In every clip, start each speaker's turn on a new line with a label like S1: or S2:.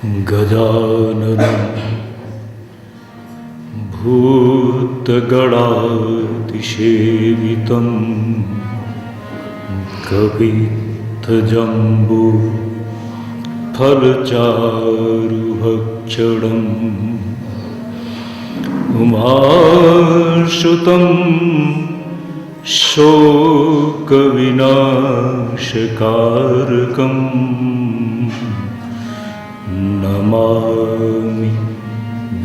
S1: गजाननं भूतगणातिसेवितं कपित्थजम्बूफलचारुभक्षणम् उमासुतं शोकविनाशकारकम् नमामि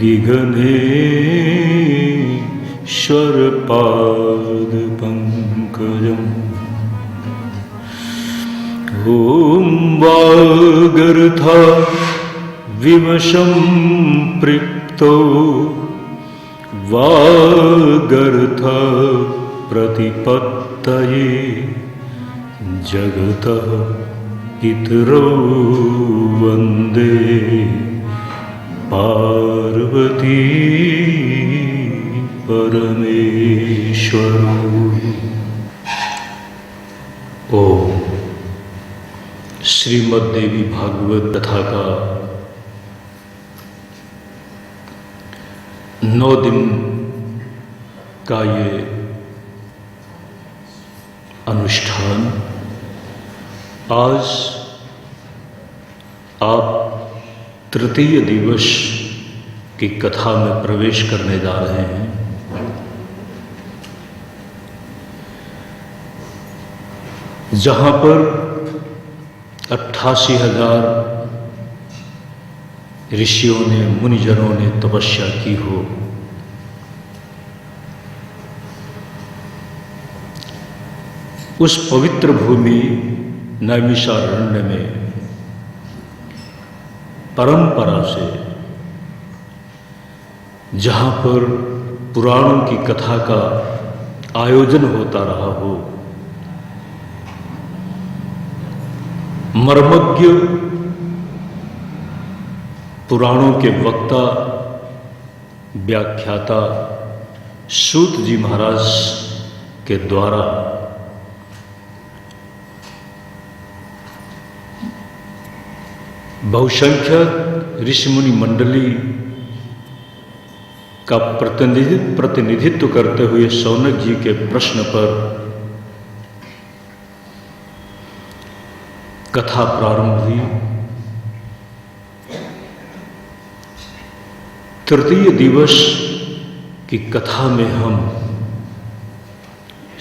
S1: विघ्नेश्वरपादपङ्कजम्। ॐ वागर्था विवशं पृक्तो वागर्थ प्रतिपत्तये जगतः पितरौ वन्दे पार्वती परमेश्वरौ। ओम श्रीमद्देवी भागवत कथा का 9 दिन का ये अनुष्ठान आज आप तृतीय दिवस की कथा में प्रवेश करने जा रहे हैं। जहां पर 88,000 ऋषियों ने मुनिजनों ने तपस्या की हो। उस पवित्र भूमि नैमिषारण्य में परंपरा से जहां पर पुराणों की कथा का आयोजन होता रहा हो, मर्मज्ञ पुराणों के वक्ता व्याख्याता सूत जी महाराज के द्वारा बहुसंख्यक ऋषिमुनि मंडली का प्रतिनिधित्व करते हुए शौनक जी के प्रश्न पर कथा प्रारंभ हुई। तृतीय दिवस की कथा में हम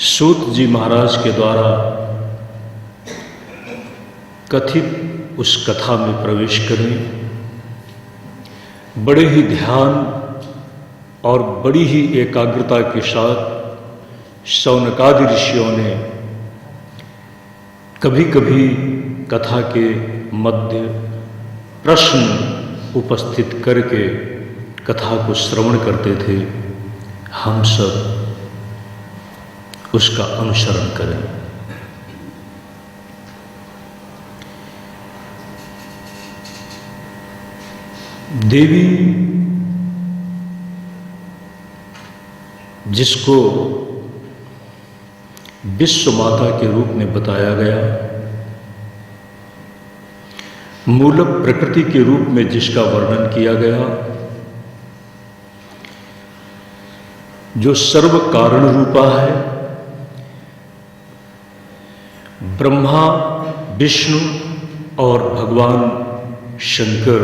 S1: सूत जी महाराज के द्वारा कथित उस कथा में प्रवेश करें। बड़े ही ध्यान और बड़ी ही एकाग्रता के साथ शौनकादि ऋषियों ने कभी कभी कथा के मध्य प्रश्न उपस्थित करके कथा को श्रवण करते थे। हम सब उसका अनुसरण करें। देवी जिसको विश्व माता के रूप में बताया गया, मूल प्रकृति के रूप में जिसका वर्णन किया गया, जो सर्व कारण रूपा है, ब्रह्मा विष्णु और भगवान शंकर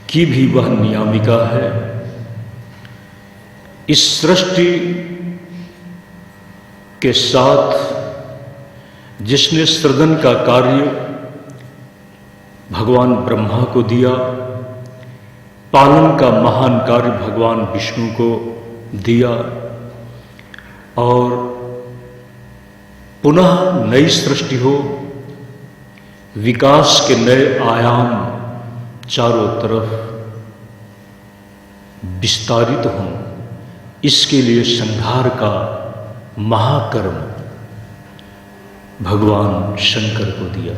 S1: की भी वह नियामिका है। इस सृष्टि के साथ जिसने सृजन का कार्य भगवान ब्रह्मा को दिया, पालन का महान कार्य भगवान विष्णु को दिया और पुनः नई सृष्टि हो, विकास के नए आयाम चारों तरफ विस्तारित हों, इसके लिए संहार का महाकर्म भगवान शंकर को दिया,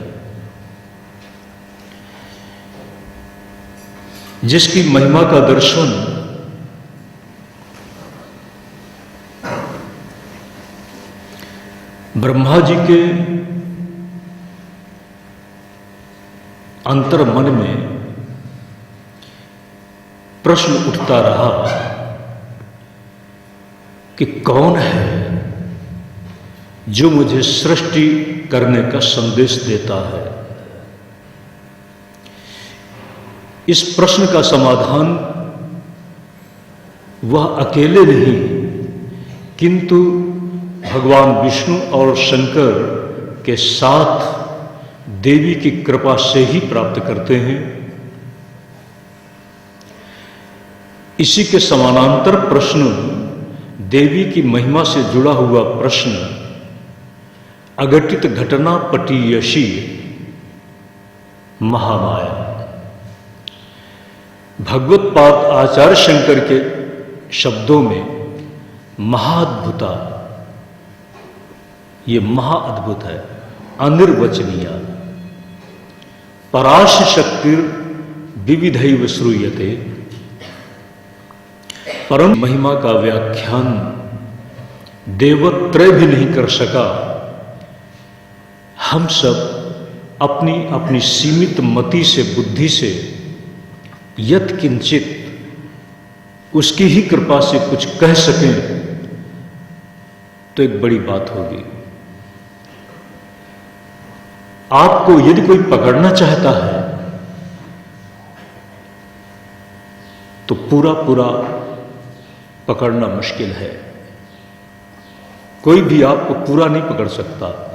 S1: जिसकी महिमा का दर्शन ब्रह्मा जी के अंतर मन में प्रश्न उठता रहा कि कौन है जो मुझे सृष्टि करने का संदेश देता है। इस प्रश्न का समाधान वह अकेले नहीं किंतु भगवान विष्णु और शंकर के साथ देवी की कृपा से ही प्राप्त करते हैं। इसी के समानांतर प्रश्न, देवी की महिमा से जुड़ा हुआ प्रश्न, अघटित घटना पटीयसी महामाया। भगवत पाद आचार्य शंकर के शब्दों में महाअद्भुता, ये महाअद्भुत है, अनिर्वचनीय, पराश शक्तिर विविधैव श्रूयते। परम महिमा का व्याख्यान देवत्रय भी नहीं कर सका। हम सब अपनी अपनी सीमित मति से, बुद्धि से यत् किंचित उसकी ही कृपा से कुछ कह सकें तो एक बड़ी बात होगी। आपको यदि कोई पकड़ना चाहता है तो पूरा पूरा पकड़ना मुश्किल है। कोई भी आपको पूरा नहीं पकड़ सकता।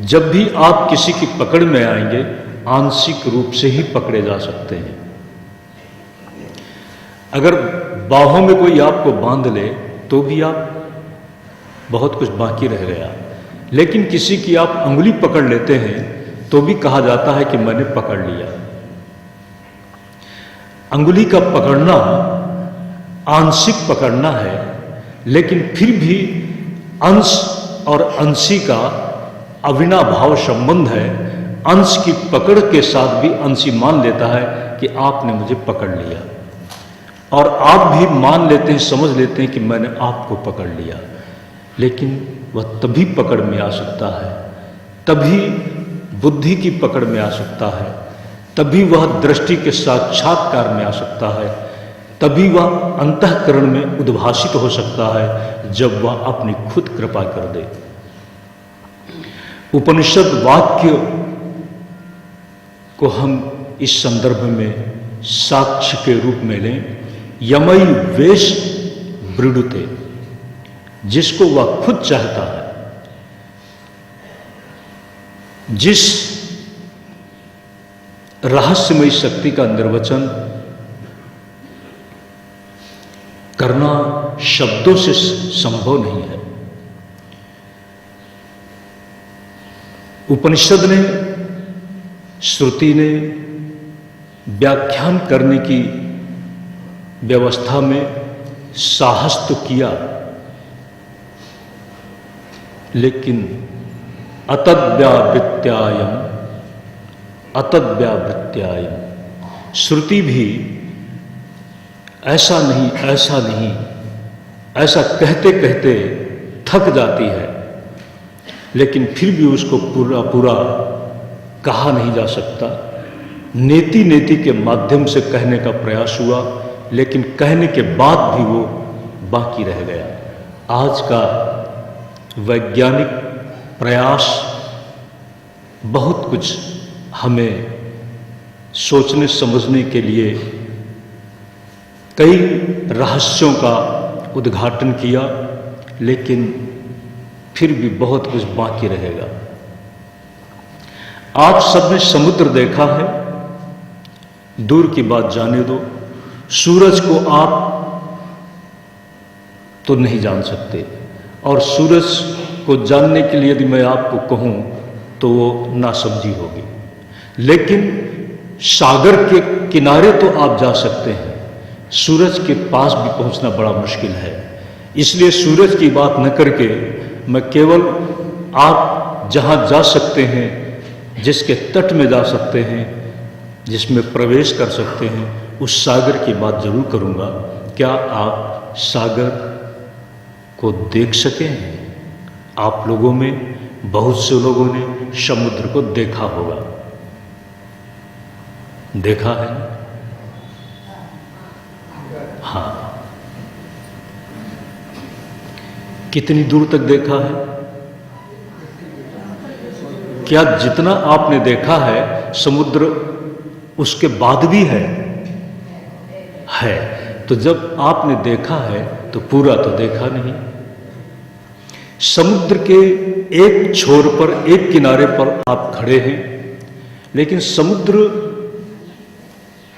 S1: जब भी आप किसी की पकड़ में आएंगे, आंशिक रूप से ही पकड़े जा सकते हैं। अगर बाहों में कोई आपको बांध ले तो भी आप बहुत कुछ बाकी रह गया, लेकिन किसी की आप अंगुली पकड़ लेते हैं तो भी कहा जाता है कि मैंने पकड़ लिया। अंगुली का पकड़ना आंशिक पकड़ना है, लेकिन फिर भी अंश और अंशी का अविनाभाव संबंध है। अंश की पकड़ के साथ भी अंशी मान लेता है कि आपने मुझे पकड़ लिया, और आप भी मान लेते हैं, समझ लेते हैं कि मैंने आपको पकड़ लिया। लेकिन वह तभी पकड़ में आ सकता है, तभी बुद्धि की पकड़ में आ सकता है, तभी वह दृष्टि के साक्षात्कार में आ सकता है, तभी वह अंतःकरण में उद्भासित हो सकता है जब वह अपनी खुद कृपा कर दे। उपनिषद वाक्य को हम इस संदर्भ में साक्ष्य के रूप में लें। यमई वेश वृडुते, जिसको वह खुद चाहता है, जिस रहस्यमयी शक्ति का निर्वचन करना शब्दों से संभव नहीं है। उपनिषद ने, श्रुति ने व्याख्यान करने की व्यवस्था में साहस तो किया, लेकिन अतद्व्यावृत्त्यायम श्रुति भी ऐसा नहीं, ऐसा नहीं, ऐसा कहते कहते थक जाती है, लेकिन फिर भी उसको पूरा पूरा कहा नहीं जा सकता। नेति नेति के माध्यम से कहने का प्रयास हुआ, लेकिन कहने के बाद भी वो बाकी रह गया। आज का वैज्ञानिक प्रयास बहुत कुछ हमें सोचने समझने के लिए कई रहस्यों का उद्घाटन किया, लेकिन फिर भी बहुत कुछ बाकी रहेगा। आप सबने समुद्र देखा है, दूर की बात जाने दो, सूरज को आप तो नहीं जान सकते, और सूरज को जानने के लिए यदि मैं आपको कहूं तो वो नासमझी होगी। लेकिन सागर के किनारे तो आप जा सकते हैं, सूरज के पास भी पहुंचना बड़ा मुश्किल है। इसलिए सूरज की बात न करके मैं केवल आप जहां जा सकते हैं, जिसके तट में जा सकते हैं, जिसमें प्रवेश कर सकते हैं, उस सागर की बात जरूर करूंगा। क्या आप सागर को देख सके हैं? आप लोगों में बहुत से लोगों ने समुद्र को देखा होगा। देखा है? हाँ। कितनी दूर तक देखा है? क्या जितना आपने देखा है समुद्र उसके बाद भी है? तो जब आपने देखा है तो पूरा तो देखा नहीं। समुद्र के एक छोर पर, एक किनारे पर आप खड़े हैं, लेकिन समुद्र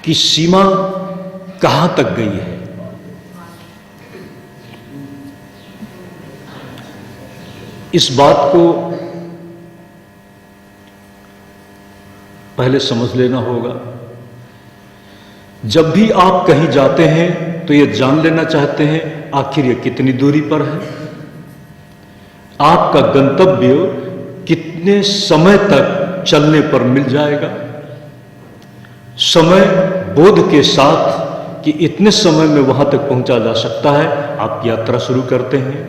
S1: की सीमा कहां तक गई है? इस बात को पहले समझ लेना होगा। जब भी आप कहीं जाते हैं तो यह जान लेना चाहते हैं आखिर यह कितनी दूरी पर है, आपका गंतव्य कितने समय तक चलने पर मिल जाएगा। समय बोध के साथ कि इतने समय में वहां तक पहुंचा जा सकता है, आप यात्रा शुरू करते हैं।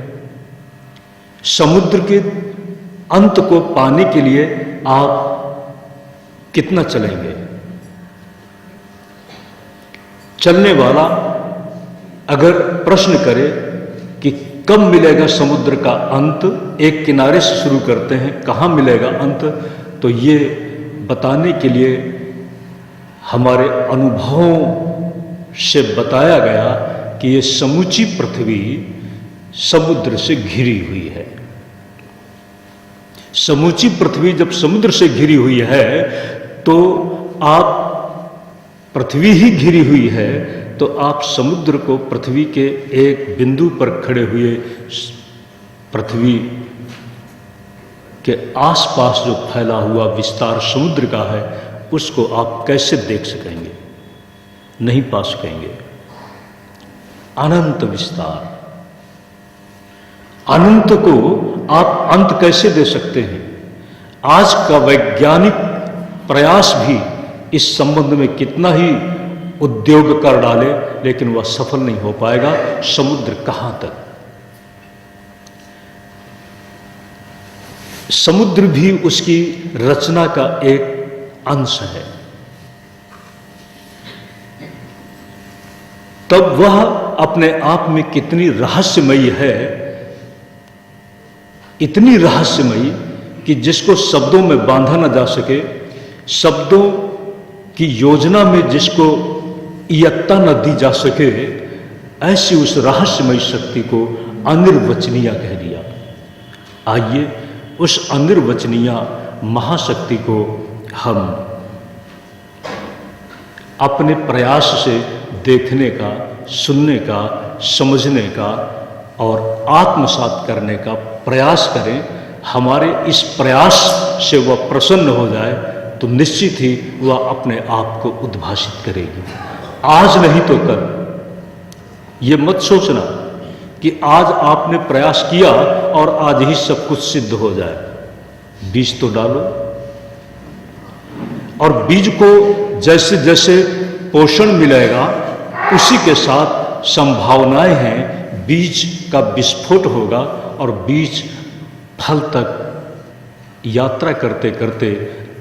S1: समुद्र के अंत को पाने के लिए आप कितना चलेंगे? चलने वाला अगर प्रश्न करे कि कब मिलेगा समुद्र का अंत, एक किनारे से शुरू करते हैं, कहां मिलेगा अंत, तो ये बताने के लिए हमारे अनुभवों से बताया गया कि ये समूची पृथ्वी समुद्र से घिरी हुई है। समूची पृथ्वी जब समुद्र से घिरी हुई है तो आप, पृथ्वी ही घिरी हुई है तो आप समुद्र को पृथ्वी के एक बिंदु पर खड़े हुए पृथ्वी के आसपास जो फैला हुआ विस्तार समुद्र का है उसको आप कैसे देख सकेंगे? नहीं पा सकेंगे। अनंत विस्तार, अनंत को आप अंत कैसे दे सकते हैं? आज का वैज्ञानिक प्रयास भी इस संबंध में कितना ही उद्योग कर डाले, लेकिन वह सफल नहीं हो पाएगा। समुद्र कहां तक? समुद्र भी उसकी रचना का एक अंश है। तब वह अपने आप में कितनी रहस्यमयी है, इतनी रहस्यमयी कि जिसको शब्दों में बांधा न जा सके, शब्दों की योजना में जिसको इयत्ता न दी जा सके, ऐसी उस रहस्यमयी शक्ति को अनिर्वचनीय कह दिया। आइए उस अनिर्वचनीय महाशक्ति को हम अपने प्रयास से देखने का, सुनने का, समझने का और आत्मसात करने का प्रयास करें। हमारे इस प्रयास से वह प्रसन्न हो जाए तो निश्चित ही वह अपने आप को उद्भाषित करेगी। आज नहीं तो कल। ये मत सोचना कि आज आपने प्रयास किया और आज ही सब कुछ सिद्ध हो जाए। बीज तो डालो, और बीज को जैसे जैसे पोषण मिलेगा उसी के साथ संभावनाएं हैं बीज का विस्फोट होगा और बीज फल तक यात्रा करते करते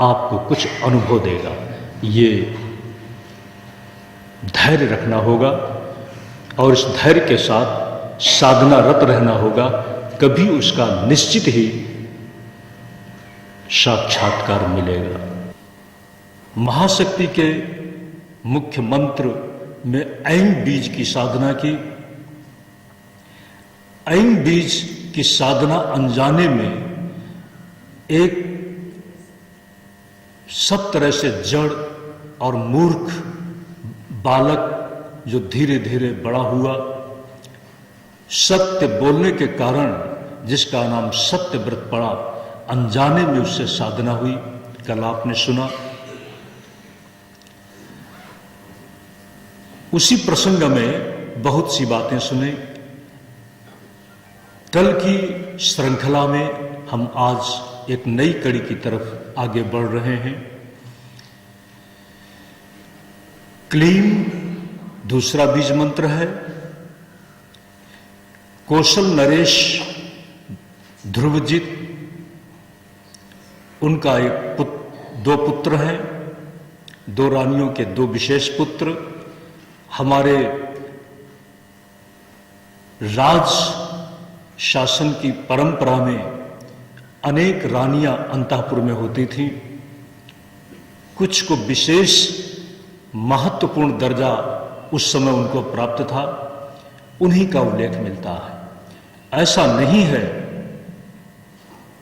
S1: आपको कुछ अनुभव देगा। ये धैर्य रखना होगा और इस धैर्य के साथ साधनारत रहना होगा। कभी उसका निश्चित ही साक्षात्कार मिलेगा। महाशक्ति के मुख्य मंत्र में ऐन बीज की साधना की। ऐन बीज की साधना अनजाने में एक सब तरह से जड़ और मूर्ख बालक जो धीरे धीरे बड़ा हुआ, सत्य बोलने के कारण जिसका नाम सत्यव्रत पड़ा, अनजाने में उससे साधना हुई। कल आपने सुना। उसी प्रसंग में बहुत सी बातें सुने। कल की श्रृंखला में हम आज एक नई कड़ी की तरफ आगे बढ़ रहे हैं। क्लीम दूसरा बीज मंत्र है। कौशल नरेश ध्रुवजीत, उनका दो पुत्र हैं, दो रानियों के दो विशेष पुत्र, हमारे राज शासन की परंपरा में अनेक रानियां अंतःपुर में होती थीं। कुछ को विशेष महत्वपूर्ण दर्जा उस समय उनको प्राप्त था, उन्हीं का उल्लेख मिलता है। ऐसा नहीं है